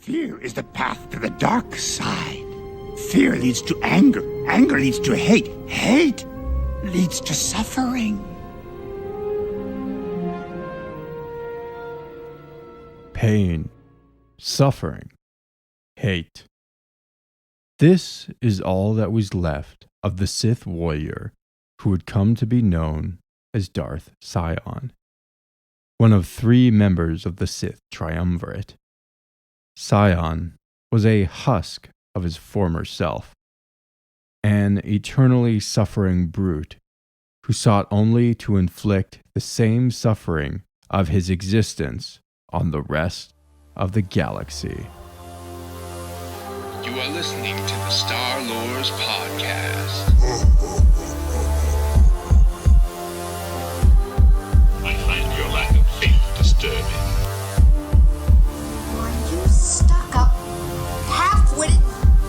Fear is the path to the dark side. Fear leads to anger. Anger leads to hate. Hate leads to suffering. Pain, suffering, hate. This is all that was left of the Sith Warrior who would come to be known as Darth Sion, one of 3 members of the Sith Triumvirate. Sion was a husk of his former self, an eternally suffering brute who sought only to inflict the same suffering of his existence on the rest of the galaxy. You are listening to the Star Lords Podcast. I find your lack of faith disturbing. Are you stuck-up, half-witted,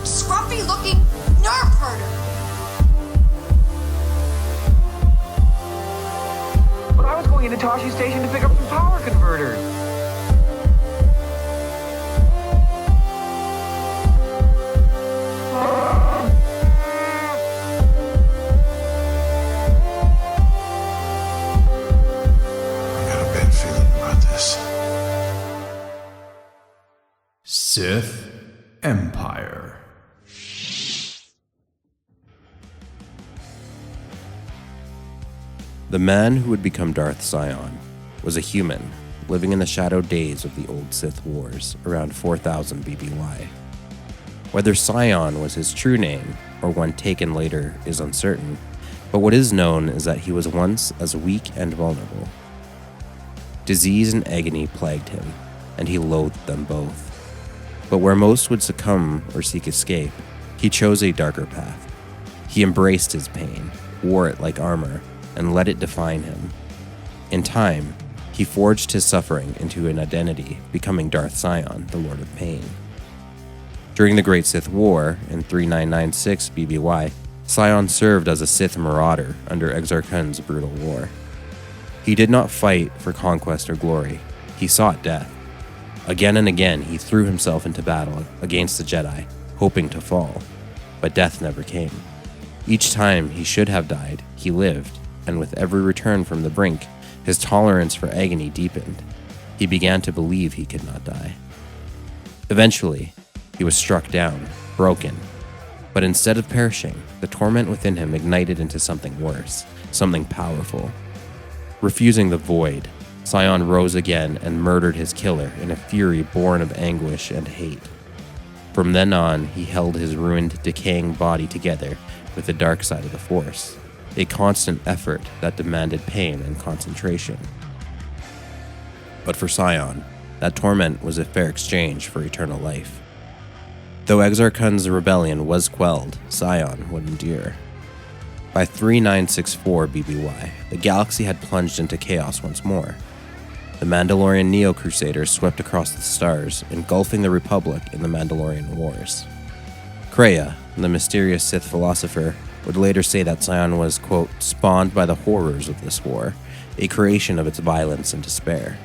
scruffy-looking nerf herder? But I was going into Toshi Station to pick up some power converters. Sith Empire. The man who would become Darth Sion was a human living in the shadowed days of the old Sith Wars around 4000 BBY. Whether Sion was his true name or one taken later is uncertain, but what is known is that he was once as weak and vulnerable. Disease and agony plagued him, and he loathed them both. But where most would succumb or seek escape, he chose a darker path. He embraced his pain, wore it like armor, and let it define him. In time, he forged his suffering into an identity, becoming Darth Sion, the Lord of Pain. During the Great Sith War in 3996 BBY, Sion served as a Sith marauder under Exar Kun's brutal war. He did not fight for conquest or glory. He sought death. Again and again, he threw himself into battle against the Jedi, hoping to fall, but death never came. Each time he should have died, he lived, and with every return from the brink, his tolerance for agony deepened. He began to believe he could not die. Eventually, he was struck down, broken, but instead of perishing, the torment within him ignited into something worse, something powerful. Refusing the void, Sion rose again and murdered his killer in a fury born of anguish and hate. From then on, he held his ruined, decaying body together with the dark side of the Force, a constant effort that demanded pain and concentration. But for Sion, that torment was a fair exchange for eternal life. Though Exar Kun's rebellion was quelled, Sion would endure. By 3964 BBY, the galaxy had plunged into chaos once more. The Mandalorian Neo-Crusaders swept across the stars, engulfing the Republic in the Mandalorian Wars. Kreia, the mysterious Sith philosopher, would later say that Sion was, quote, spawned by the horrors of this war, a creation of its violence and despair.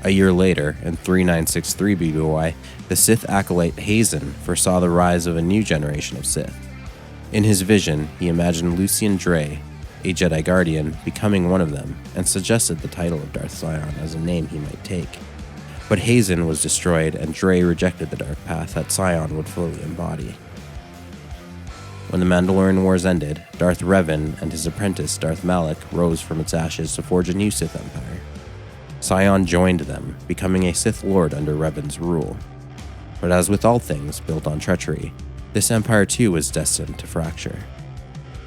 A year later, in 3963 BBY, the Sith acolyte Hazen foresaw the rise of a new generation of Sith. In his vision, he imagined Lucian Dre, a Jedi Guardian, becoming one of them, and suggested the title of Darth Sion as a name he might take. But Hazen was destroyed, and Dre rejected the dark path that Sion would fully embody. When the Mandalorian Wars ended, Darth Revan and his apprentice Darth Malak rose from its ashes to forge a new Sith Empire. Sion joined them, becoming a Sith Lord under Revan's rule. But as with all things built on treachery, this empire too was destined to fracture.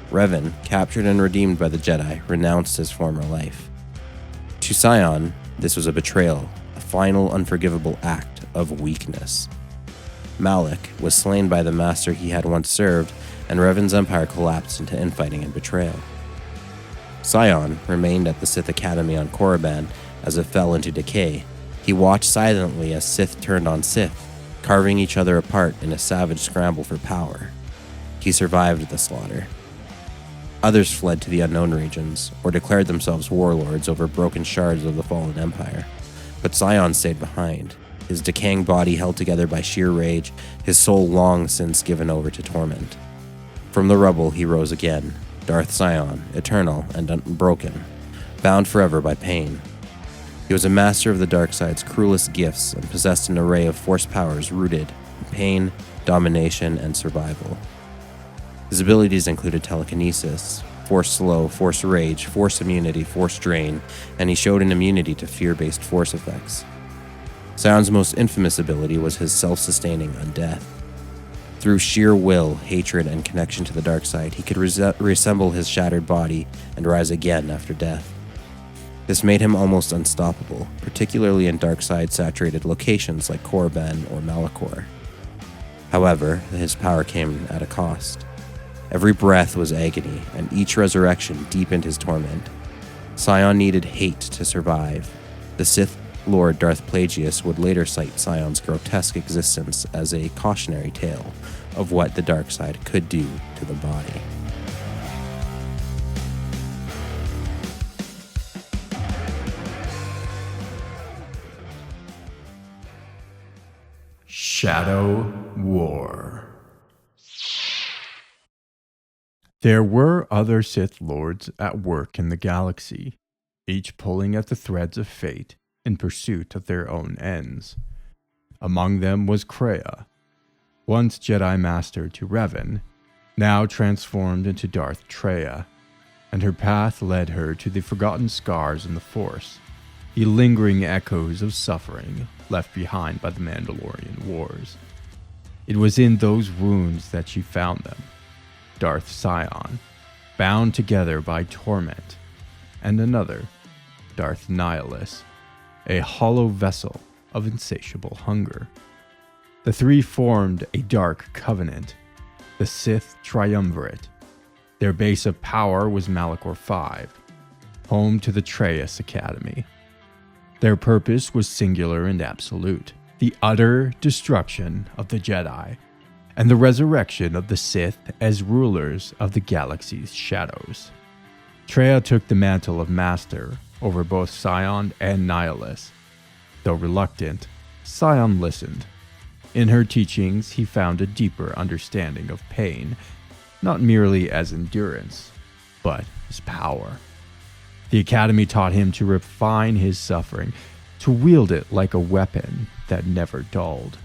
Revan, captured and redeemed by the Jedi, renounced his former life. To Sion, this was a betrayal, a final unforgivable act of weakness. Malak was slain by the master he had once served, and Revan's empire collapsed into infighting and betrayal. Sion remained at the Sith Academy on Korriban as it fell into decay. He watched silently as Sith turned on Sith, carving each other apart in a savage scramble for power. He survived the slaughter. Others fled to the unknown regions, or declared themselves warlords over broken shards of the fallen empire. But Sion stayed behind, his decaying body held together by sheer rage, his soul long since given over to torment. From the rubble he rose again, Darth Sion, eternal and unbroken, bound forever by pain. He was a master of the dark side's cruelest gifts and possessed an array of force powers rooted in pain, domination, and survival. His abilities included telekinesis, force slow, force rage, force immunity, force drain, and he showed an immunity to fear-based force effects. Sion's most infamous ability was his self-sustaining undeath. Through sheer will, hatred, and connection to the dark side, he could reassemble his shattered body and rise again after death. This made him almost unstoppable, particularly in dark side-saturated locations like Korriban or Malachor. However, his power came at a cost. Every breath was agony, and each resurrection deepened his torment. Sion needed hate to survive. The Sith Lord Darth Plagueis would later cite Sion's grotesque existence as a cautionary tale of what the dark side could do to the body. Shadow War. There were other Sith Lords at work in the galaxy, each pulling at the threads of fate in pursuit of their own ends. Among them was Kreia, once Jedi Master to Revan, now transformed into Darth Traya, and her path led her to the forgotten scars in the Force, the lingering echoes of suffering left behind by the Mandalorian Wars. It was in those wounds that she found them, Darth Sion, bound together by torment, and another, Darth Nihilus, a hollow vessel of insatiable hunger. The three formed a dark covenant, the Sith Triumvirate. Their base of power was Malachor V, home to the Traya's Academy. Their purpose was singular and absolute, the utter destruction of the Jedi, and the resurrection of the Sith as rulers of the galaxy's shadows. Traya took the mantle of master over both Sion and Nihilus. Though reluctant, Sion listened. In her teachings, he found a deeper understanding of pain, not merely as endurance, but as power. The Academy taught him to refine his suffering, to wield it like a weapon that never dulled.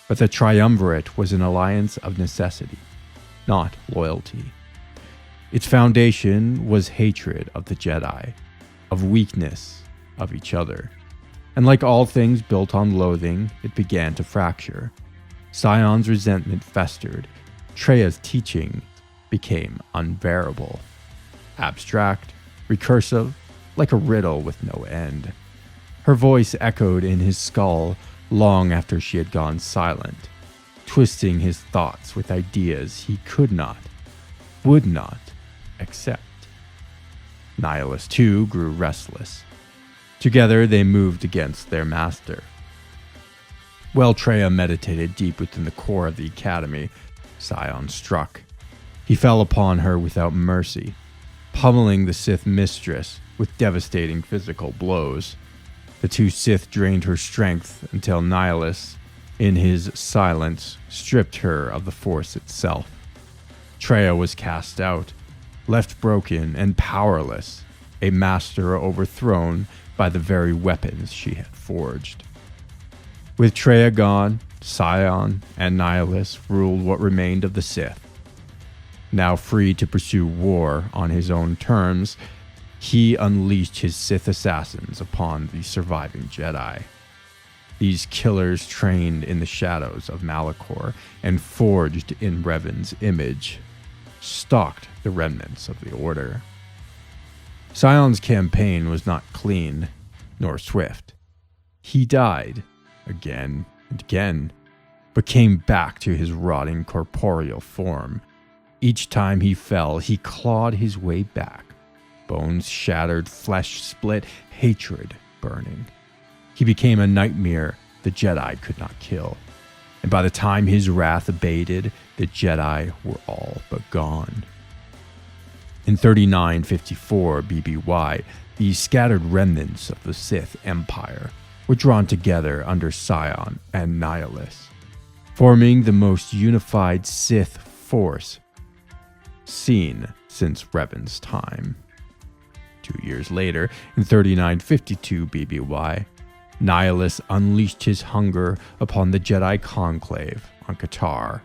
But the Triumvirate was an alliance of necessity, not loyalty. Its foundation was hatred of the Jedi, of weakness of each other. And like all things built on loathing, it began to fracture. Sion's resentment festered. Traya's teaching became unbearable. Abstract, recursive, like a riddle with no end. Her voice echoed in his skull long after she had gone silent, twisting his thoughts with ideas he could not, would not accept. Nihilus too grew restless. Together they moved against their master. While Traya meditated deep within the core of the Academy, Sion struck. He fell upon her without mercy, pummeling the Sith mistress with devastating physical blows. The two Sith drained her strength until Nihilus, in his silence, stripped her of the Force itself. Traya was cast out, left broken and powerless, a master overthrown by the very weapons she had forged. With Traya gone, Sion and Nihilus ruled what remained of the Sith. Now free to pursue war on his own terms, he unleashed his Sith assassins upon the surviving Jedi. These killers trained in the shadows of Malachor and forged in Revan's image, stalked the remnants of the Order. Sion's campaign was not clean, nor swift. He died, again and again, but came back to his rotting corporeal form. Each time he fell, he clawed his way back, bones shattered, flesh split, hatred burning. He became a nightmare the Jedi could not kill, and by the time his wrath abated, the Jedi were all but gone. In 3954 BBY, the scattered remnants of the Sith Empire were drawn together under Sion and Nihilus, forming the most unified Sith force seen since Revan's time. 2 years later, in 3952 BBY, Nihilus unleashed his hunger upon the Jedi Conclave on Qatar,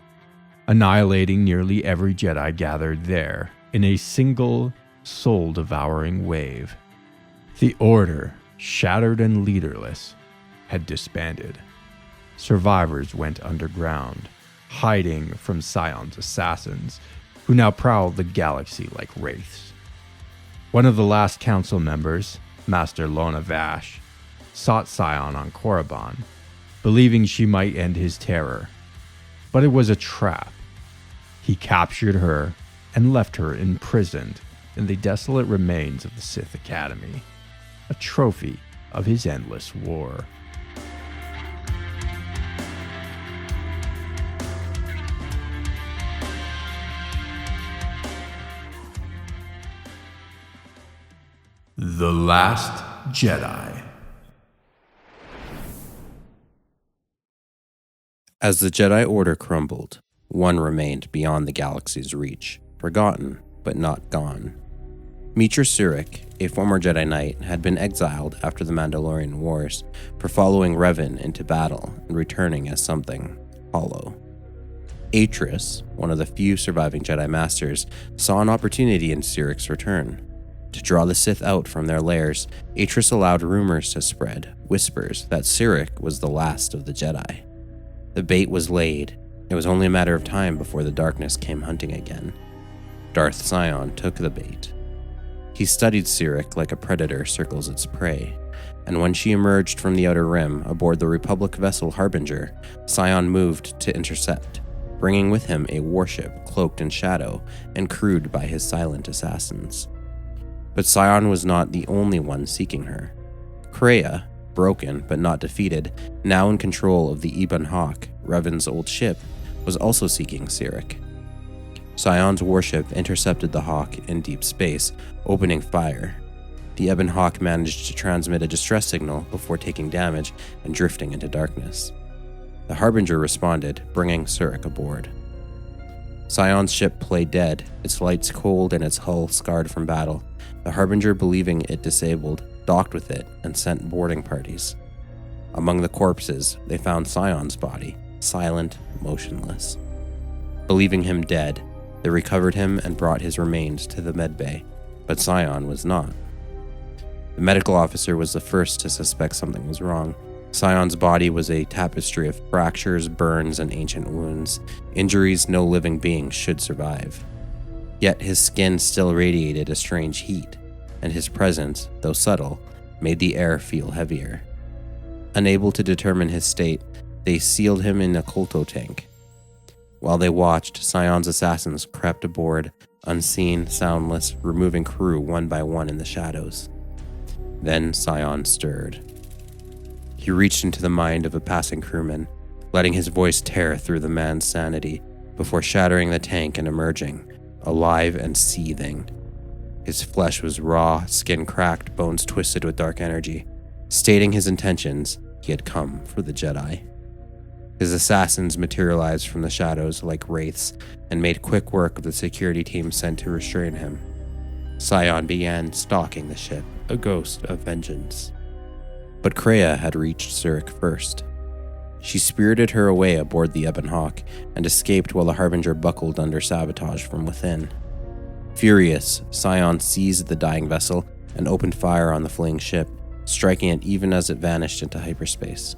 annihilating nearly every Jedi gathered there in a single soul-devouring wave. The Order, shattered and leaderless, had disbanded. Survivors went underground, hiding from Sion's assassins, who now prowled the galaxy like wraiths. One of the last council members, Master Lona Vash, sought Sion on Korriban, believing she might end his terror. But it was a trap. He captured her and left her imprisoned in the desolate remains of the Sith Academy, a trophy of his endless war. The Last Jedi. As the Jedi Order crumbled, one remained beyond the galaxy's reach, forgotten but not gone. Meetra Surik, a former Jedi Knight, had been exiled after the Mandalorian Wars for following Revan into battle and returning as something hollow. Atris, one of the few surviving Jedi Masters, saw an opportunity in Surik's return. To draw the Sith out from their lairs, Atris allowed rumors to spread, whispers that Surik was the last of the Jedi. The bait was laid. It was only a matter of time before the darkness came hunting again. Darth Sion took the bait. He studied Surik like a predator circles its prey, and when she emerged from the Outer Rim aboard the Republic vessel Harbinger, Sion moved to intercept, bringing with him a warship cloaked in shadow and crewed by his silent assassins. But Sion was not the only one seeking her. Kreia, broken but not defeated, now in control of the Ebon Hawk, Revan's old ship, was also seeking Surik. Sion's warship intercepted the Hawk in deep space, opening fire. The Ebon Hawk managed to transmit a distress signal before taking damage and drifting into darkness. The Harbinger responded, bringing Surik aboard. Sion's ship lay dead, its lights cold and its hull scarred from battle. The Harbinger, believing it disabled, docked with it and sent boarding parties. Among the corpses, they found Sion's body, silent, motionless. Believing him dead, they recovered him and brought his remains to the medbay, but Sion was not. The medical officer was the first to suspect something was wrong. Sion's body was a tapestry of fractures, burns, and ancient wounds, injuries no living being should survive. Yet his skin still radiated a strange heat, and his presence, though subtle, made the air feel heavier. Unable to determine his state, they sealed him in a kolto tank. While they watched, Sion's assassins crept aboard, unseen, soundless, removing crew one by one in the shadows. Then Sion stirred. He reached into the mind of a passing crewman, letting his voice tear through the man's sanity before shattering the tank and emerging, alive and seething. His flesh was raw, skin cracked, bones twisted with dark energy. Stating his intentions, he had come for the Jedi. His assassins materialized from the shadows like wraiths and made quick work of the security team sent to restrain him. Sion began stalking the ship, a ghost of vengeance. But Kreia had reached Surik first. She spirited her away aboard the Ebon Hawk and escaped while the Harbinger buckled under sabotage from within. Furious, Sion seized the dying vessel and opened fire on the fleeing ship, striking it even as it vanished into hyperspace.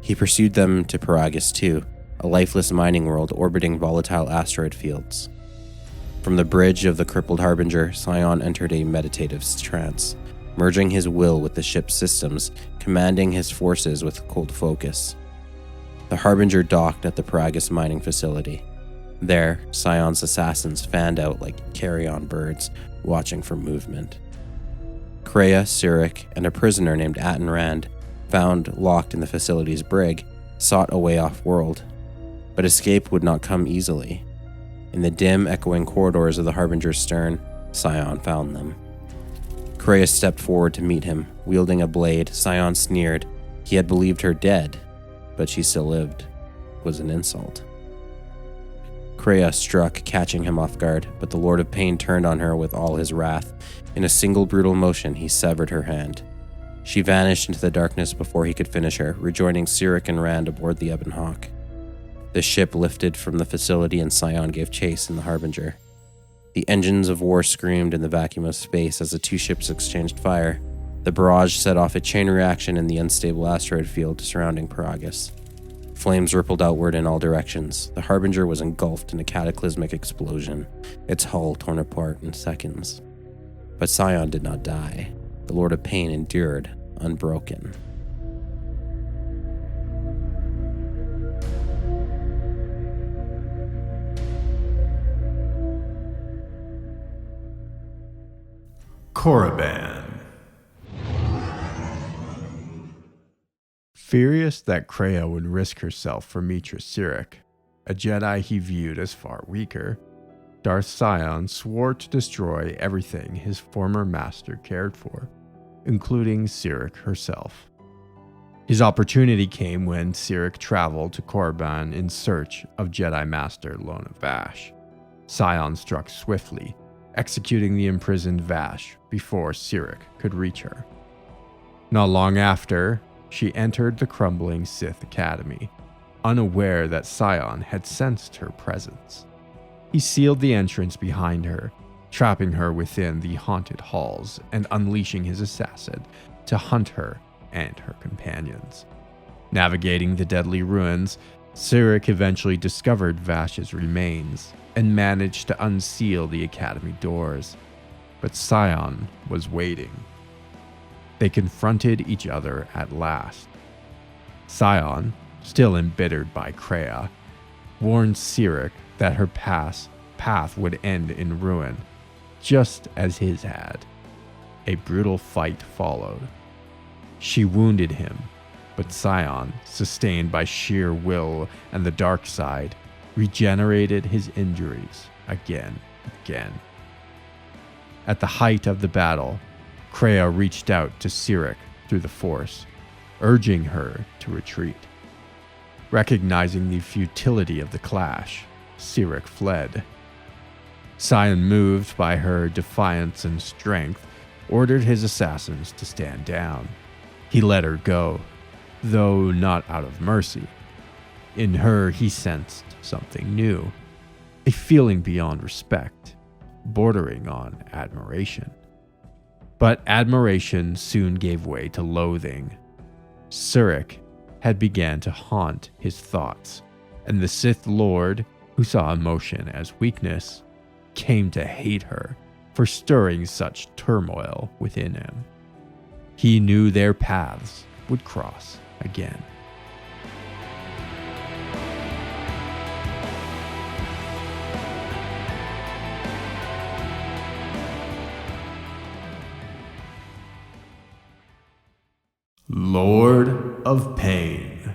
He pursued them to Paragus II, a lifeless mining world orbiting volatile asteroid fields. From the bridge of the crippled Harbinger, Sion entered a meditative trance, merging his will with the ship's systems, commanding his forces with cold focus. The Harbinger docked at the Paragus mining facility. There, Sion's assassins fanned out like carrion birds, watching for movement. Kreia, Surik, and a prisoner named Atten Rand, found locked in the facility's brig, sought a way off-world. But escape would not come easily. In the dim, echoing corridors of the Harbinger's stern, Sion found them. Kreia stepped forward to meet him, wielding a blade. Sion sneered. He had believed her dead, but she still lived, was an insult. Kreia struck, catching him off guard, but the Lord of Pain turned on her with all his wrath. In a single brutal motion, he severed her hand. She vanished into the darkness before he could finish her, rejoining Sirik and Rand aboard the Ebon Hawk. The ship lifted from the facility and Sion gave chase in the Harbinger. The engines of war screamed in the vacuum of space as the two ships exchanged fire. The barrage set off a chain reaction in the unstable asteroid field surrounding Paragus. Flames rippled outward in all directions. The Harbinger was engulfed in a cataclysmic explosion, its hull torn apart in seconds. But Sion did not die. The Lord of Pain endured, unbroken. Korriban. Furious that Kreia would risk herself for Mitra Sirik, a Jedi he viewed as far weaker, Darth Sion swore to destroy everything his former master cared for, including Sirik herself. His opportunity came when Sirik traveled to Korriban in search of Jedi Master Lona Vash. Sion struck swiftly, executing the imprisoned Vash before Sirik could reach her. Not long after, she entered the crumbling Sith Academy, unaware that Sion had sensed her presence. He sealed the entrance behind her, trapping her within the haunted halls and unleashing his assassin to hunt her and her companions. Navigating the deadly ruins, Sirik eventually discovered Vash's remains and managed to unseal the Academy doors. But Sion was waiting. They confronted each other at last. Sion, still embittered by Kreia, warned Sirik that her path would end in ruin, just as his had. A brutal fight followed. She wounded him, but Sion, sustained by sheer will and the dark side, regenerated his injuries again and again. At the height of the battle, Kreia reached out to Sirik through the Force, urging her to retreat. Recognizing the futility of the clash, Sirik fled. Sion, moved by her defiance and strength, ordered his assassins to stand down. He let her go, though not out of mercy. In her, he sensed something new, a feeling beyond respect, bordering on admiration. But admiration soon gave way to loathing. Sirik had begun to haunt his thoughts, and the Sith Lord, who saw emotion as weakness, came to hate her for stirring such turmoil within him. He knew their paths would cross again. Lord of Pain.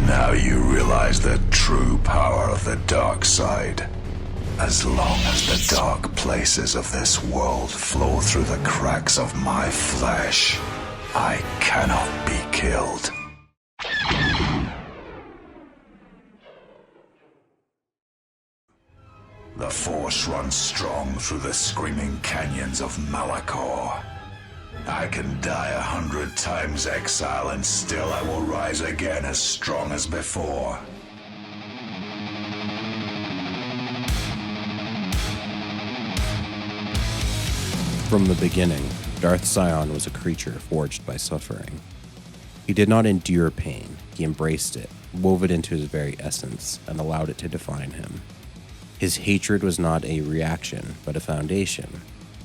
Now you realize the true power of the dark side. As long as the dark places of this world flow through the cracks of my flesh, I cannot be killed. The Force runs strong through the screaming canyons of Malachor. I can die 100 times exile and still I will rise again as strong as before. From the beginning, Darth Sion was a creature forged by suffering. He did not endure pain, he embraced it, wove it into his very essence, and allowed it to define him. His hatred was not a reaction, but a foundation,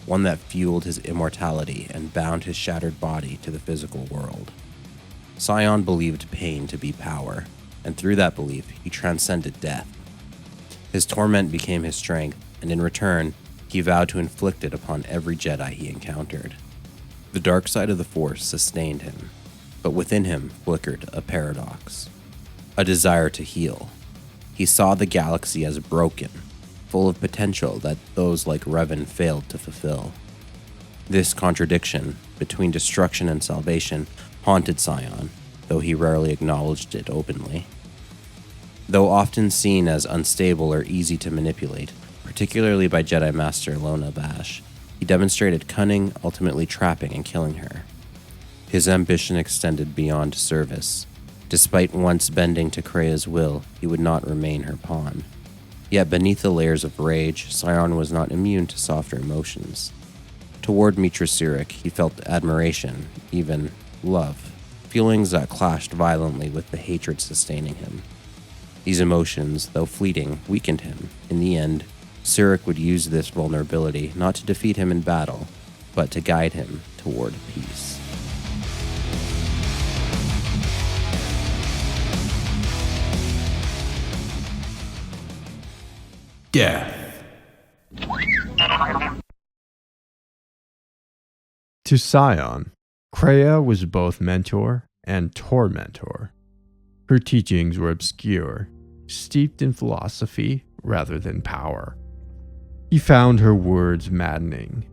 one that fueled his immortality and bound his shattered body to the physical world. Sion believed pain to be power, and through that belief, he transcended death. His torment became his strength, and in return, he vowed to inflict it upon every Jedi he encountered. The dark side of the Force sustained him, but within him flickered a paradox, a desire to heal. He saw the galaxy as broken, full of potential that those like Revan failed to fulfill. This contradiction between destruction and salvation haunted Sion, though he rarely acknowledged it openly. Though often seen as unstable or easy to manipulate, particularly by Jedi Master Lona Bash, he demonstrated cunning, ultimately trapping and killing her. His ambition extended beyond service. Despite once bending to Krea's will, he would not remain her pawn. Yet beneath the layers of rage, Sion was not immune to softer emotions. Toward Mitra Surik, he felt admiration, even love, feelings that clashed violently with the hatred sustaining him. These emotions, though fleeting, weakened him. In the end, Surik would use this vulnerability not to defeat him in battle, but to guide him toward peace. Death. To Sion, Krea was both mentor and tormentor. Her teachings were obscure, steeped in philosophy rather than power. He found her words maddening,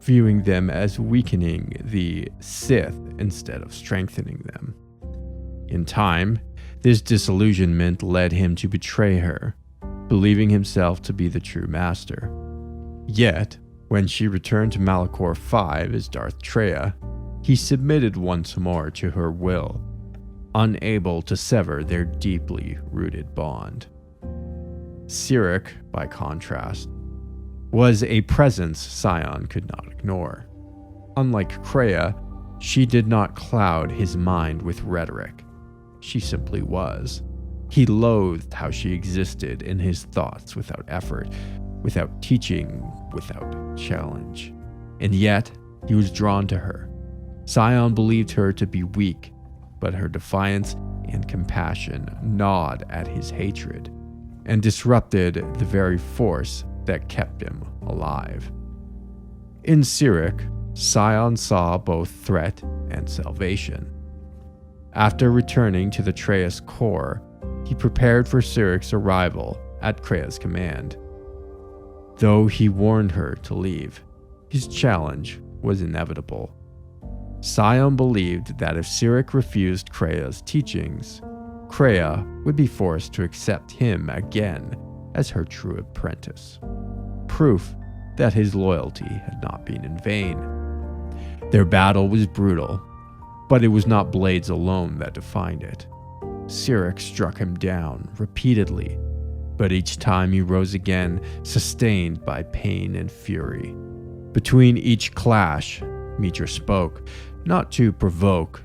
viewing them as weakening the Sith instead of strengthening them. In time, this disillusionment led him to betray her, believing himself to be the true master. Yet, when she returned to Malachor V as Darth Traya, he submitted once more to her will, unable to sever their deeply rooted bond. Surik, by contrast, was a presence Sion could not ignore. Unlike Kreia, she did not cloud his mind with rhetoric. She simply was. He loathed how she existed in his thoughts without effort, without teaching, without challenge. And yet, he was drawn to her. Sion believed her to be weak, but her defiance and compassion gnawed at his hatred and disrupted the very force that kept him alive. In Surik, Sion saw both threat and salvation. After returning to the Treyas core, he prepared for Surik's arrival at Krea's command. Though he warned her to leave, his challenge was inevitable. Sion believed that if Surik refused Krea's teachings, Kreia would be forced to accept him again as her true apprentice. Proof that his loyalty had not been in vain. Their battle was brutal, but it was not blades alone that defined it. Surik struck him down repeatedly, but each time he rose again, sustained by pain and fury. Between each clash, Mitra spoke, not to provoke,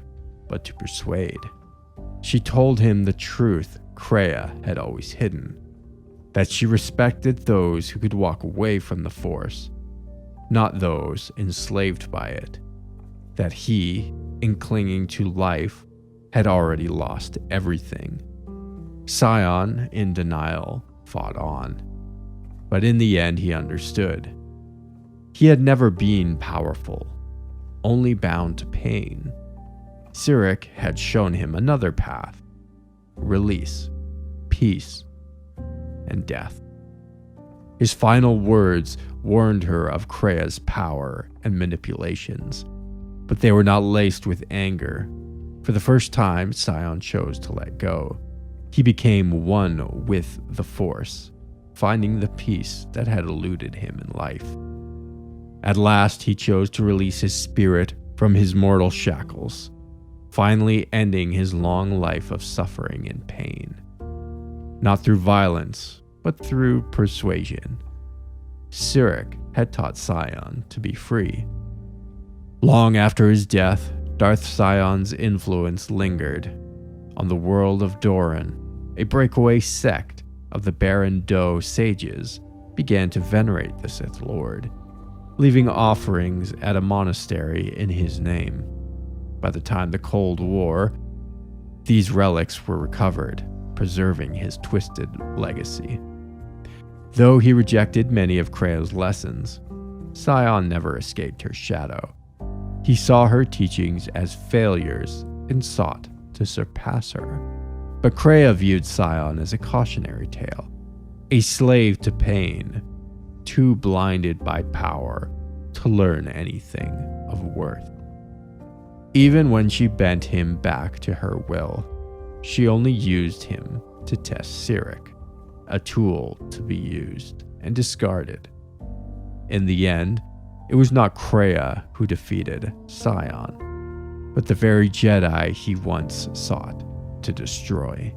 but to persuade. She told him the truth Kreia had always hidden, that she respected those who could walk away from the Force, not those enslaved by it, that he, in clinging to life, had already lost everything. Sion, in denial, fought on, but in the end he understood. He had never been powerful, only bound to pain. Surik had shown him another path: release, peace, and death. His final words warned her of Kreia's power and manipulations, but they were not laced with anger. For the first time, Sion chose to let go. He became one with the Force, finding the peace that had eluded him in life. At last, he chose to release his spirit from his mortal shackles, finally ending his long life of suffering and pain. Not through violence, but through persuasion. Surik had taught Sion to be free. Long after his death, Darth Sion's influence lingered. On the world of Doran, a breakaway sect of the Baron Do sages began to venerate the Sith Lord, leaving offerings at a monastery in his name. By the time the Cold War, these relics were recovered, preserving his twisted legacy. Though he rejected many of Kreia's lessons, Sion never escaped her shadow. He saw her teachings as failures and sought to surpass her. But Kreia viewed Sion as a cautionary tale, a slave to pain, too blinded by power to learn anything of worth. Even when she bent him back to her will, she only used him to test Cyric, a tool to be used and discarded. In the end, it was not Kreia who defeated Sion, but the very Jedi he once sought to destroy.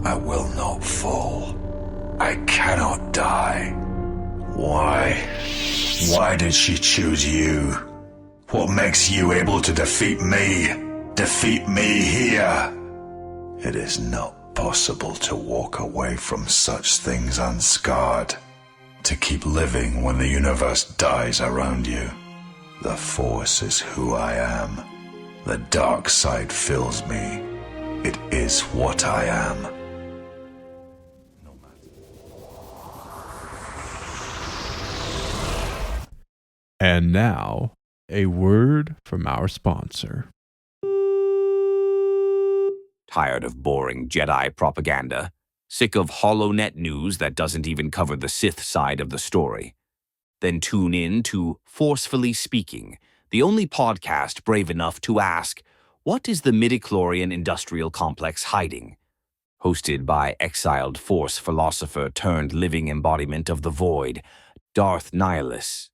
I will not fall. I cannot die. Why? Why did she choose you? What makes you able to defeat me? Defeat me here? It is not possible to walk away from such things unscarred. To keep living when the universe dies around you. The Force is who I am. The dark side fills me. It is what I am. And now, a word from our sponsor. Tired of boring Jedi propaganda? Sick of HoloNet news that doesn't even cover the Sith side of the story? Then tune in to Forcefully Speaking, the only podcast brave enough to ask, what is the midichlorian industrial complex hiding? Hosted by exiled Force philosopher turned living embodiment of the void, Darth Nihilus.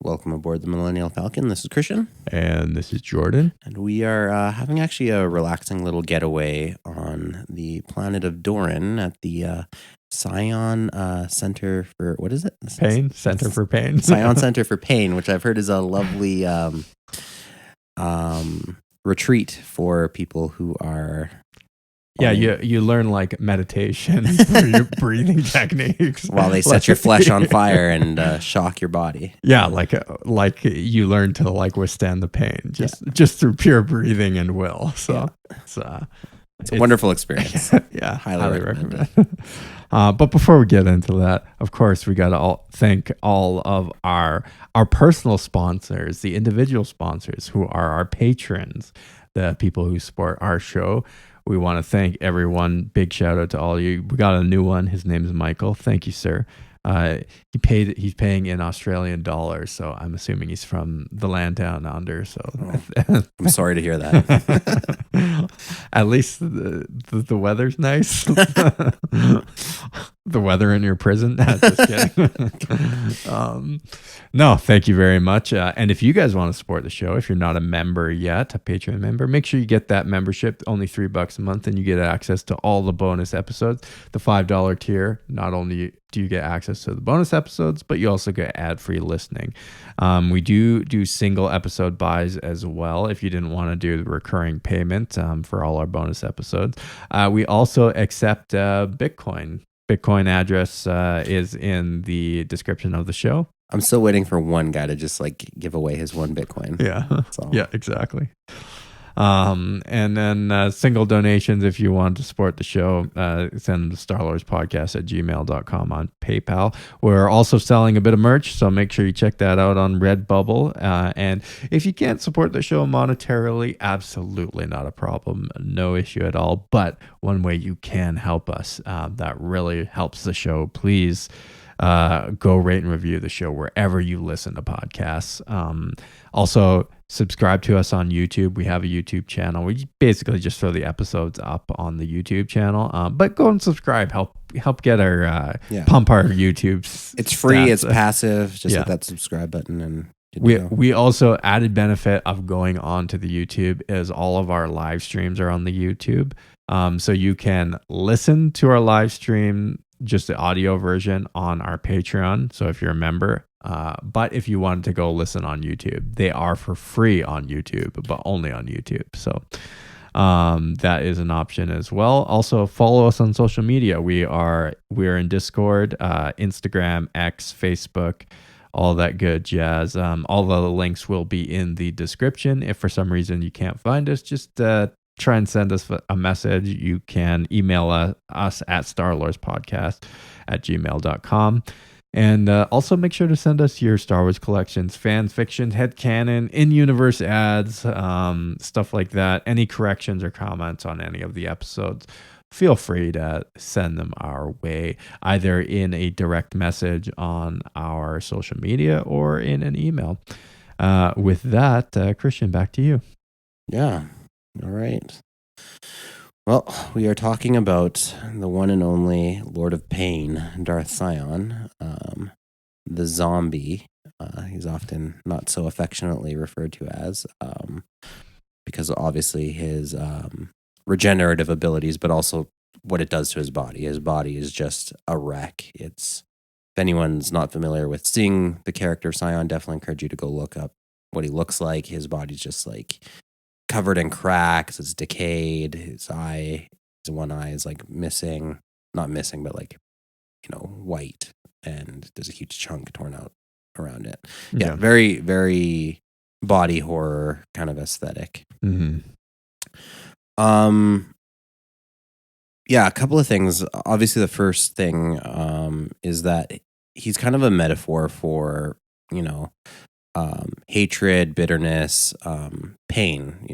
Welcome aboard the Millennial Falcon. This is Christian. And this is Jordan. And we are having actually a relaxing little getaway on the planet of Doran at the Sion Center for, what is it? Pain? Center for Pain. Sion Center for Pain, which I've heard is a lovely retreat for people who are... Yeah, you learn like meditation through your breathing techniques while they set your flesh on fire and shock your body. Yeah, like you learn to like withstand the pain just through pure breathing and will. So it's a wonderful experience. Yeah, highly recommend. But before we get into that, of course, we got to thank all of our personal sponsors, the individual sponsors who are our patrons, the people who support our show. We want to thank everyone. Big shout out to all of you. We got a new one. His name is Michael. Thank you, sir. He's paying in Australian dollars, so I'm assuming he's from the land down under. So I'm sorry to hear that. At least the weather's nice. The weather in your prison. Just kidding. No, thank you very much. And if you guys want to support the show, if you're not a member yet, a Patreon member, make sure you get that membership. Only $3 a month, and you get access to all the bonus episodes. The $5 tier, not only do you get access to the bonus episodes, but you also get ad-free listening. We do single episode buys as well if you didn't want to do the recurring payment for all our bonus episodes. We also accept Bitcoin. Bitcoin address is in the description of the show. I'm still waiting for one guy to just like give away his one Bitcoin. Yeah. Yeah, exactly. And then single donations, if you want to support the show, send starlordspodcast@gmail.com on PayPal. We're also selling a bit of merch, so make sure you check that out on Redbubble. And if you can't support the show monetarily, absolutely not a problem. No issue at all. But one way you can help us, that really helps the show, please go rate and review the show wherever you listen to podcasts. Also, subscribe to us on YouTube. We have a YouTube channel. We basically just throw the episodes up on the YouTube channel. But go and subscribe. Help get our pump our YouTube. It's free. Stats. It's passive. Just hit that subscribe button and. We also added benefit of going on to the YouTube is all of our live streams are on the YouTube. So you can listen to our live stream, just the audio version on our Patreon. So if you're a member, but if you wanted to go listen on YouTube, they are for free on YouTube, but only on YouTube. So that is an option as well. Also follow us on social media. We're in Discord, Instagram, X, Facebook, all that good jazz. All the links will be in the description. If for some reason you can't find us, just try and send us a message, you can email us at starlordspodcast@gmail.com. And also make sure to send us your Star Wars collections, fan fiction, headcanon, in-universe ads, stuff like that. Any corrections or comments on any of the episodes, feel free to send them our way, either in a direct message on our social media or in an email. With that, Christian, back to you. Yeah. All right. Well, we are talking about the one and only Lord of Pain, Darth Sion, the zombie. He's often not so affectionately referred to as, because obviously his regenerative abilities, but also what it does to his body. His body is just a wreck. If anyone's not familiar with seeing the character Sion, definitely encourage you to go look up what he looks like. His body's just like covered in cracks. It's decayed. His one eye is like not missing, but like, white, and there's a huge chunk torn out around it. Yeah. Very, very body horror kind of aesthetic. Mm-hmm. Yeah, a couple of things. Obviously, the first thing is that he's kind of a metaphor for, hatred, bitterness, pain,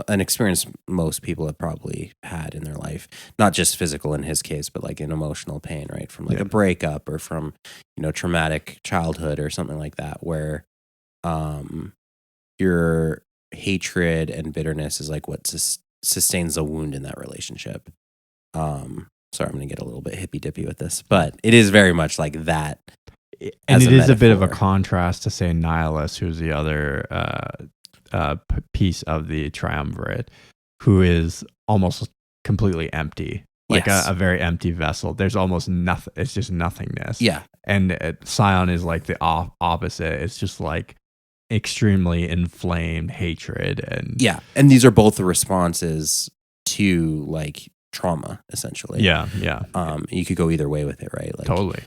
an experience most people have probably had in their life, not just physical in his case, but like an emotional pain, right? From like a breakup or from, traumatic childhood or something like that, where your hatred and bitterness is like what sustains a wound in that relationship. Sorry, I'm going to get a little bit hippy dippy with this, but it is very much like that. And it is a bit of a contrast to, say, Nihilus, who's the other piece of the Triumvirate, who is almost completely empty, like a very empty vessel. There's almost nothing. It's just nothingness. Yeah. And Sion is like the opposite. It's just like extremely inflamed hatred. And these are both the responses to like trauma, essentially. Yeah. You could go either way with it, right? Like, totally.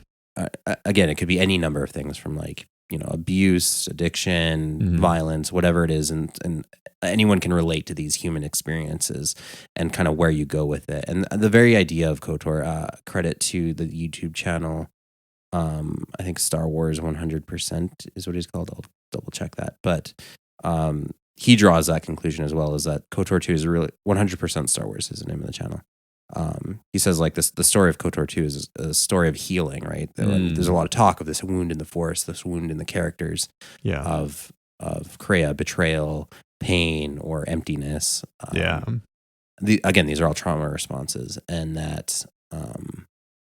Again, it could be any number of things, from like, abuse, addiction, violence, whatever it is. And anyone can relate to these human experiences and kind of where you go with it. And the very idea of KOTOR, credit to the YouTube channel, I think Star Wars 100% is what he's called. I'll double check that. But he draws that conclusion as well, is that KOTOR 2 is really 100% Star Wars is the name of the channel. He says like this, the story of KOTOR 2 is a story of healing, right? There's a lot of talk of this wound in the Force, this wound in the characters of Kreia, betrayal, pain, or emptiness. These are all trauma responses, and that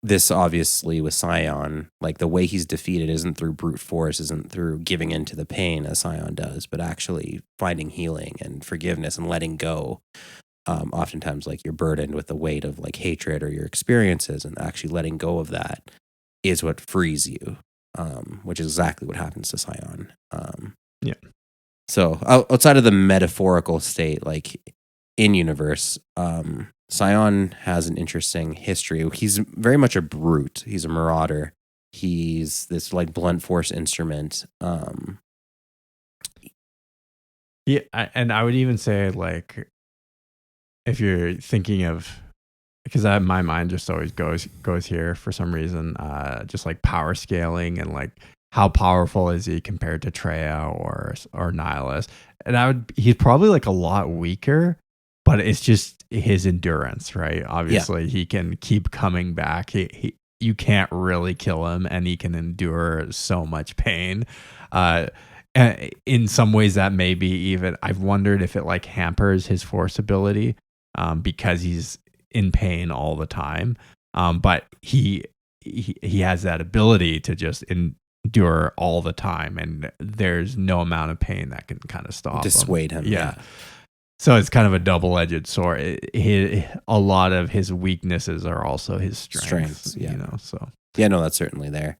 this obviously with Sion, like the way he's defeated isn't through brute force, isn't through giving into the pain as Sion does, but actually finding healing and forgiveness and letting go. Oftentimes, like, you're burdened with the weight of like hatred or your experiences, and actually letting go of that is what frees you, which is exactly what happens to Sion. So outside of the metaphorical state, like in universe, Sion has an interesting history. He's very much a brute. He's a marauder. He's this like blunt force instrument. And I would even say, like, if you're thinking of, because my mind just always goes here for some reason, just like power scaling and like how powerful is he compared to Treya or Nihilus, and he's probably like a lot weaker, but it's just his endurance, right? Obviously, he can keep coming back. You can't really kill him, and he can endure so much pain. And in some ways, that maybe even I've wondered if it like hampers his force ability. Because he's in pain all the time, but he has that ability to just endure all the time, and there's no amount of pain that can kind of stop dissuade him. Yeah. So it's kind of a double-edged sword. A lot of his weaknesses are also his strengths. So no, that's certainly there.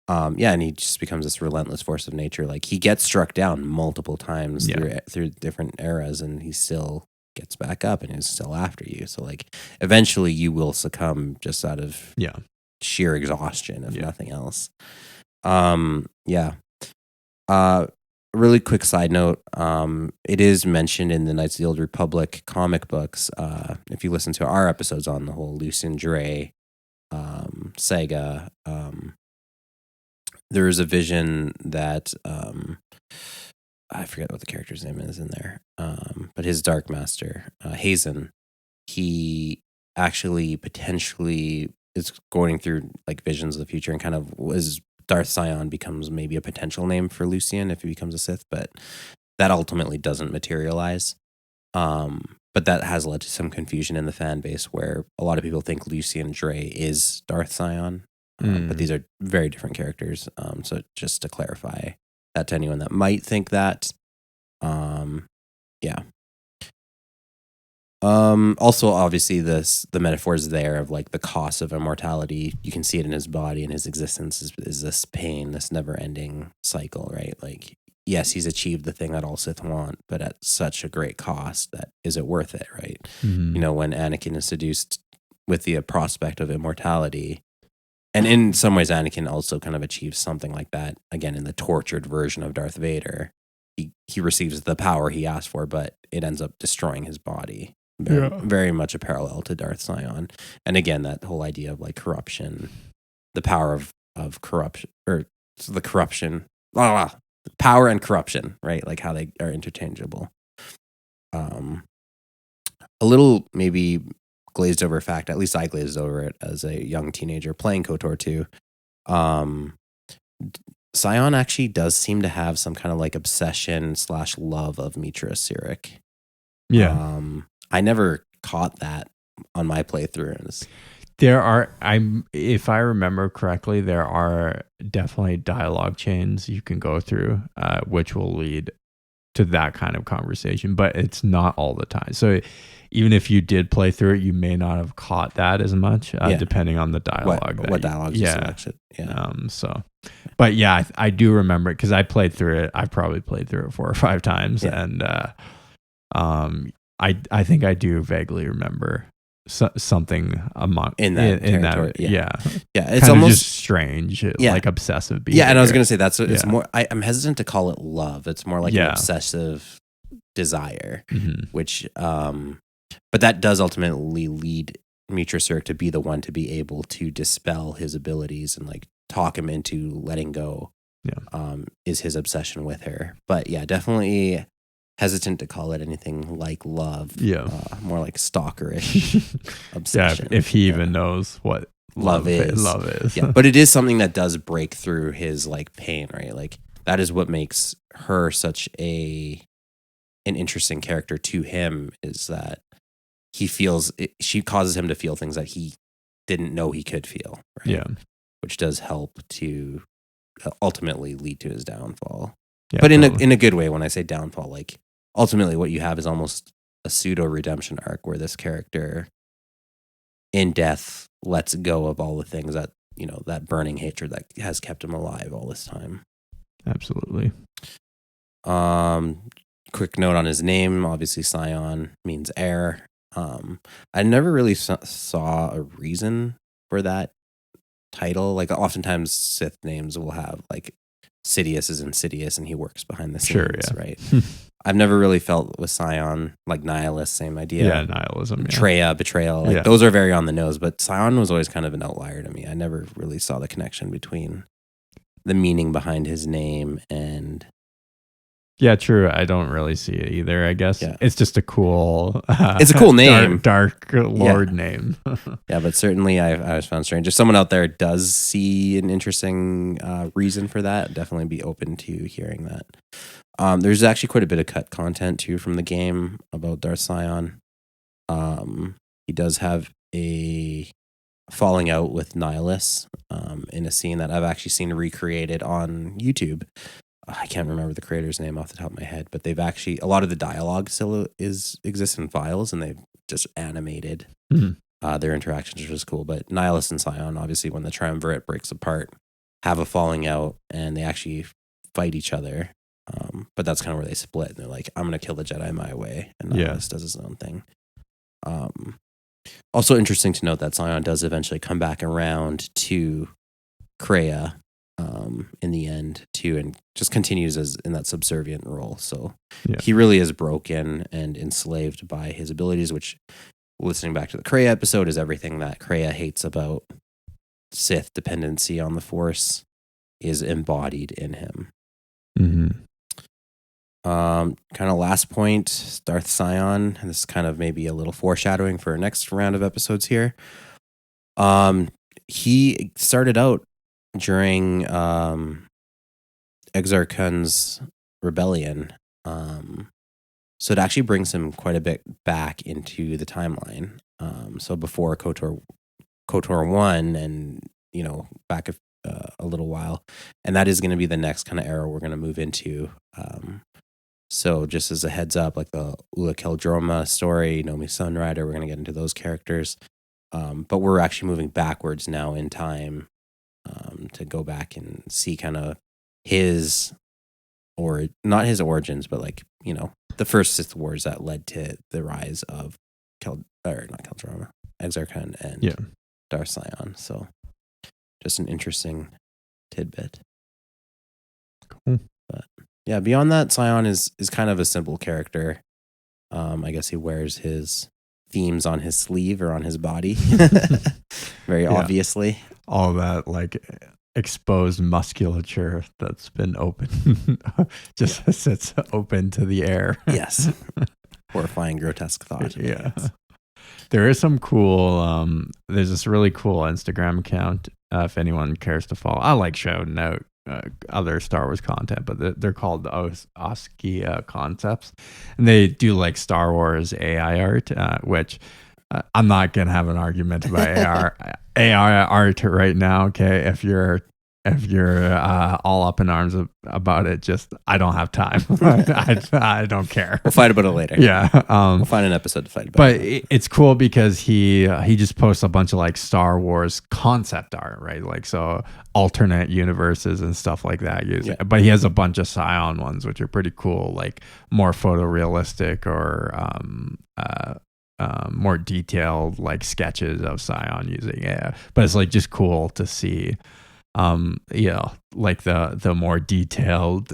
And he just becomes this relentless force of nature. Like, he gets struck down multiple times through different eras, and he still gets back up and is still after you. So like eventually you will succumb just out of sheer exhaustion, if nothing else. really quick side note. It is mentioned in the Knights of the Old Republic comic books. If you listen to our episodes on the whole Lucian Dre saga, there is a vision that I forget what the character's name is in there, but his Dark Master, Hazen, he actually potentially is going through like visions of the future and kind of was Darth Sion becomes maybe a potential name for Lucian if he becomes a Sith, but that ultimately doesn't materialize. But that has led to some confusion in the fan base where a lot of people think Lucian Dre is Darth Sion, but these are very different characters. So just to clarify that to anyone that might think that, yeah. Also, obviously, the metaphors there of like the cost of immortality. You can see it in his body and his existence is this pain, this never-ending cycle, right? Like, yes, he's achieved the thing that all Sith want, but at such a great cost that is it worth it, right? Mm-hmm. You know, when Anakin is seduced with the prospect of immortality, and in some ways, Anakin also kind of achieves something like that again in the tortured version of Darth Vader. He receives the power he asked for, but it ends up destroying his body. Very much a parallel to Darth Sion. And again, that whole idea of like corruption, the power of corruption, or the corruption, power and corruption, right? Like how they are interchangeable. A little maybe glazed over fact, at least I glazed over it as a young teenager playing KOTOR 2. Sion actually does seem to have some kind of like obsession / love of Mitra Sirik. Yeah. I never caught that on my playthroughs. There are, if I remember correctly, there are definitely dialogue chains you can go through, which will lead to that kind of conversation, but it's not all the time. So even if you did play through it, you may not have caught that as much, depending on the dialogue. What dialogue you selected. Yeah. But yeah, I do remember it because I played through it. I probably played through it 4 or 5 times, and I think I do vaguely remember something in that. Yeah. It's kind almost just strange, like obsessive behavior. Yeah, and I was gonna say it's more. I'm hesitant to call it love. It's more like an obsessive desire, which, but that does ultimately lead Mitra Sirik to be the one to be able to dispel his abilities and like talk him into letting go. Is his obsession with her. But yeah, definitely hesitant to call it anything like love. More like stalkerish obsession. If he even knows what love is. But it is something that does break through his like pain, right? Like that is what makes her such an interesting character to him, is that she causes him to feel things that he didn't know he could feel, right? Which does help to ultimately lead to his downfall. But in a good way. When I say downfall, like ultimately what you have is almost a pseudo redemption arc where this character in death lets go of all the things that, you know, that burning hatred that has kept him alive all this time. Absolutely. Quick note on his name. Obviously Sion means heir. I never really saw a reason for that title. Like oftentimes Sith names will have like Sidious is insidious and he works behind the scenes, right? I've never really felt with Sion, like Nihilist, same idea. Yeah, nihilism. Betrayal. Like those are very on the nose, but Sion was always kind of an outlier to me. I never really saw the connection between the meaning behind his name and... Yeah, true. I don't really see it either, I guess. It's just a cool... it's a cool name. Dark Lord name. Yeah, but certainly I was found strange. If someone out there does see an interesting reason for that, definitely be open to hearing that. There's actually quite a bit of cut content, too, from the game about Darth Sion. He does have a falling out with Nihilus in a scene that I've actually seen recreated on YouTube. I can't remember the creator's name off the top of my head, but they've actually, a lot of the dialogue still exists in files, and they've just animated their interactions, which is cool. But Nihilus and Sion, obviously, when the Triumvirate breaks apart, have a falling out, and they actually fight each other. But that's kind of where they split, and they're like, I'm going to kill the Jedi my way, and Nihilus does his own thing. Also interesting to note that Sion does eventually come back around to Kreia in the end too, and just continues as in that subservient role. So Yeah. he really is broken and enslaved by his abilities, which, listening back to the Kreia episode, is everything that Kreia hates about Sith dependency on the Force is embodied in him. Mm-hmm. Kind of last point, Darth Sion, and this is kind of maybe a little foreshadowing for our next round of episodes here. He started out during Exar Kun's rebellion, so it actually brings him quite a bit back into the timeline. So before KOTOR 1, and back a little while, and that is going to be the next kind of era we're going to move into. So just as a heads up, like the Ula Keldroma story, Nomi Sunrider, we're going to get into those characters. But we're actually moving backwards now in time to go back and see kind of his, or not his origins, but like, the first Sith Wars that led to the rise of Exar Kun and Darth Sion. So just an interesting tidbit. Cool. But yeah, beyond that, Sion is kind of a simple character. I guess he wears his themes on his sleeve or on his body very obviously. All that like exposed musculature that's been open just sits open to the air. Yes. Horrifying, grotesque thought. Yeah. There is some cool there's this really cool Instagram account if anyone cares to follow. I like shouting out other Star Wars content, but they're called the Oskia Concepts, and they do like Star Wars AI art, which I'm not gonna have an argument about AI art right now. Okay, if you're all up in arms about it, just I don't have time. I don't care. We'll fight about it later. Yeah, we'll find an episode to fight about. But it's cool because he just posts a bunch of like Star Wars concept art, right? Like so alternate universes and stuff like that. But he has a bunch of Sion ones, which are pretty cool, like more photorealistic or more detailed, like sketches of Sion using AI. But it's like just cool to see. Like the more detailed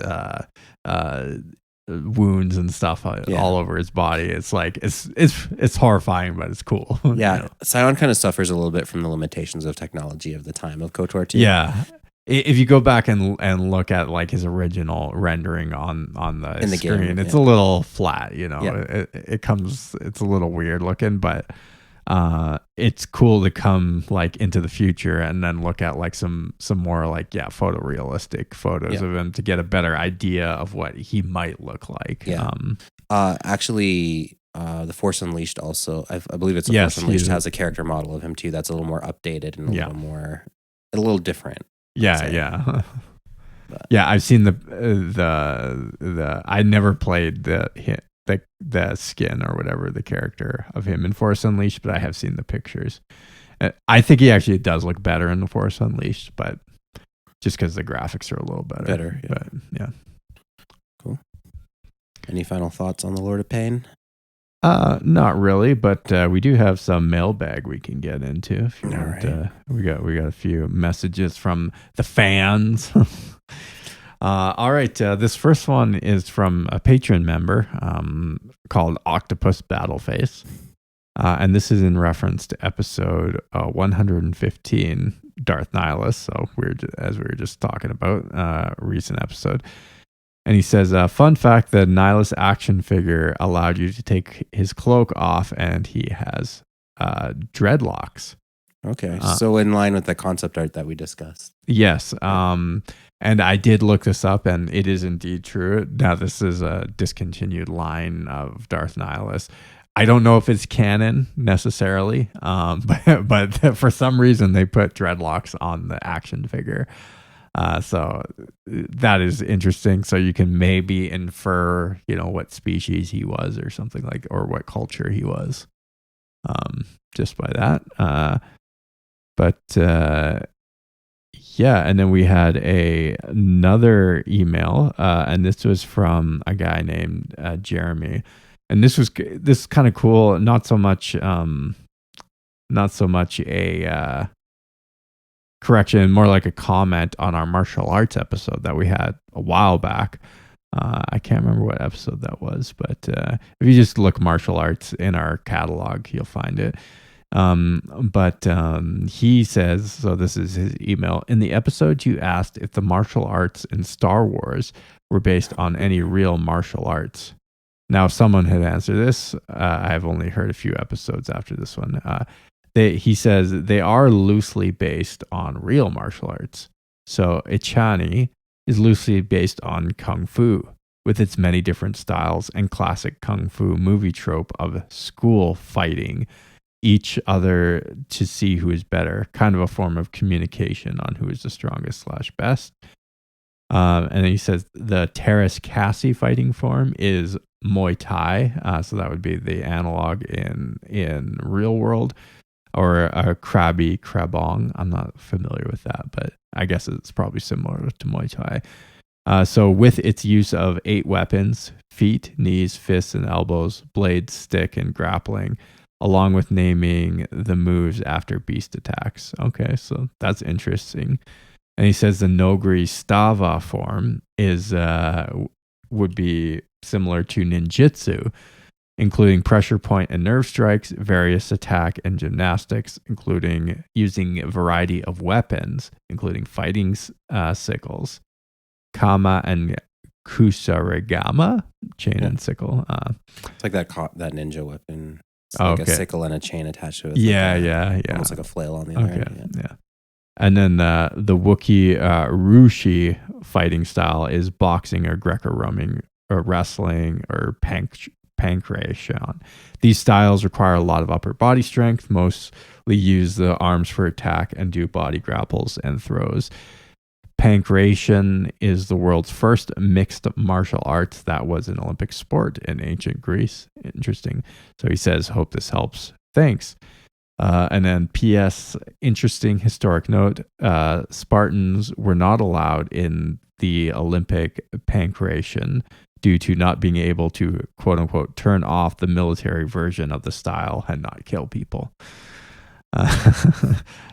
wounds and stuff all over his body. It's like it's horrifying, but it's cool. Yeah, Sion kind of suffers a little bit from the limitations of technology of the time of KOTOR 2. Yeah, if you go back and look at like his original rendering on the screen, game, it's a little flat. It's a little weird looking, but. It's cool to come like into the future and then look at like some more like photorealistic photos of him to get a better idea of what he might look like. Actually, the Force Unleashed also, I believe it's Force Unleashed has a character model of him too that's a little more updated and a little different. Yeah. I've seen the I never played the skin or whatever, the character of him in Force Unleashed, but I have seen the pictures. I think he actually does look better in the Force Unleashed, but just because the graphics are a little better. But cool. Any final thoughts on the Lord of Pain? Not really, but we do have some mailbag we can get into if you want. Right. We got a few messages from the fans. All right, this first one is from a Patreon member called Octopus Battleface, and this is in reference to episode 115, Darth Nihilus. So as we were just talking about, recent episode. And he says, fun fact, the Nihilus action figure allowed you to take his cloak off, and he has dreadlocks. Okay, so in line with the concept art that we discussed. Yes, and I did look this up, and it is indeed true. Now, this is a discontinued line of Darth Nihilus. I don't know if it's canon necessarily, but for some reason they put dreadlocks on the action figure. So that is interesting. So you can maybe infer, what species he was or something like, or what culture he was, just by that. And then we had another email, and this was from a guy named Jeremy, and this is kind of cool. Not so much a correction, more like a comment on our martial arts episode that we had a while back. I can't remember what episode that was, but if you just look martial arts in our catalog, you'll find it. But he says, so this is his email. In the episode, you asked if the martial arts in Star Wars were based on any real martial arts. Now, if someone had answered this, I've only heard a few episodes after this one. He says they are loosely based on real martial arts. So Ichani is loosely based on Kung Fu, with its many different styles and classic Kung Fu movie trope of school fighting each other to see who is better, kind of a form of communication on who is the strongest / best. And then he says the Terrace Cassie fighting form is Muay Thai, so that would be the analog in real world, or a Krabi Krabong. I'm not familiar with that, but I guess it's probably similar to Muay Thai. So with its use of 8 weapons, feet, knees, fists, and elbows, blades, stick, and grappling, along with naming the moves after beast attacks. Okay, so that's interesting. And he says the Nogri Stava form is would be similar to ninjutsu, including pressure point and nerve strikes, various attack and gymnastics, including using a variety of weapons, including fighting sickles, kama and kusarigama, chain and sickle. It's like that ninja weapon. It's like a sickle and a chain attached to it. Yeah. Almost like a flail on the other end. Yeah. And then the Wookiee Rushi fighting style is boxing or Greco-Roman or wrestling or pancration. These styles require a lot of upper body strength, mostly use the arms for attack and do body grapples and throws. Pancration is the world's first mixed martial arts that was an Olympic sport in ancient Greece. Interesting. So he says, hope this helps. Thanks. And then P.S. interesting historic note, Spartans were not allowed in the Olympic pancration due to not being able to, quote unquote, turn off the military version of the style and not kill people.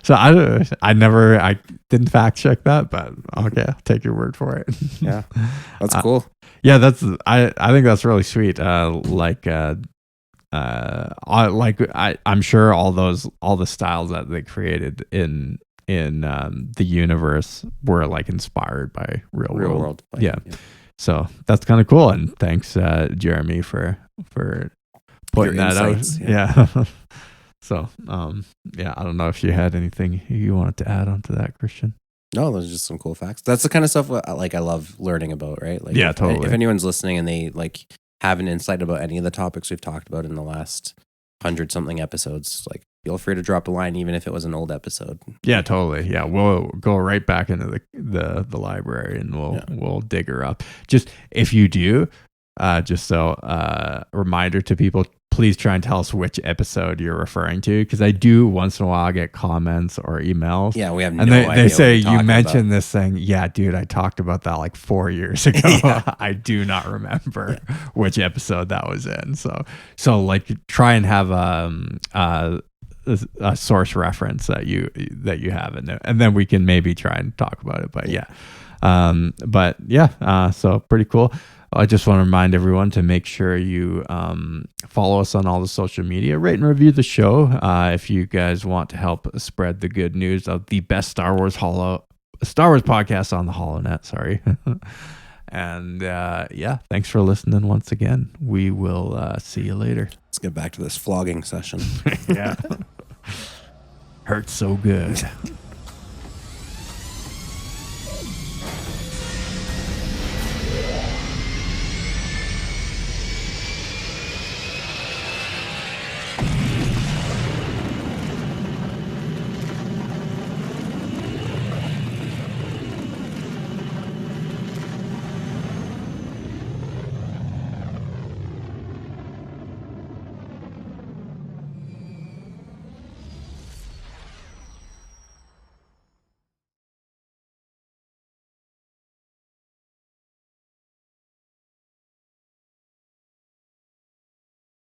So I didn't fact check that, but okay, I'll take your word for it. Yeah, that's cool. Yeah, I think that's really sweet. I'm sure all the styles that they created in the universe were like inspired by real world. Yeah. So that's kind of cool. And thanks, Jeremy, for pointing that out. Yeah. So, I don't know if you had anything you wanted to add onto that, Christian. No, those are just some cool facts. That's the kind of stuff I love learning about, right? Like, yeah, totally. If anyone's listening and they like have an insight about any of the topics we've talked about in the last 100-something episodes, like feel free to drop a line, even if it was an old episode. Yeah, totally. Yeah, we'll go right back into the library and we'll dig her up. Just if you do, reminder to people, please try and tell us which episode you're referring to, because I do once in a while get comments or emails. Yeah, we have no idea. And they say, you mentioned this thing. Yeah, dude, I talked about that like 4 years ago. Yeah. I do not remember which episode that was in. So like try and have a source reference that you have in there, and then we can maybe try and talk about it. But so pretty cool. I just want to remind everyone to make sure you follow us on all the social media, rate and review the show if you guys want to help spread the good news of the best Star Wars podcast on the HoloNet. Sorry. And thanks for listening once again. We will see you later. Let's get back to this flogging session. Yeah. Hurts so good.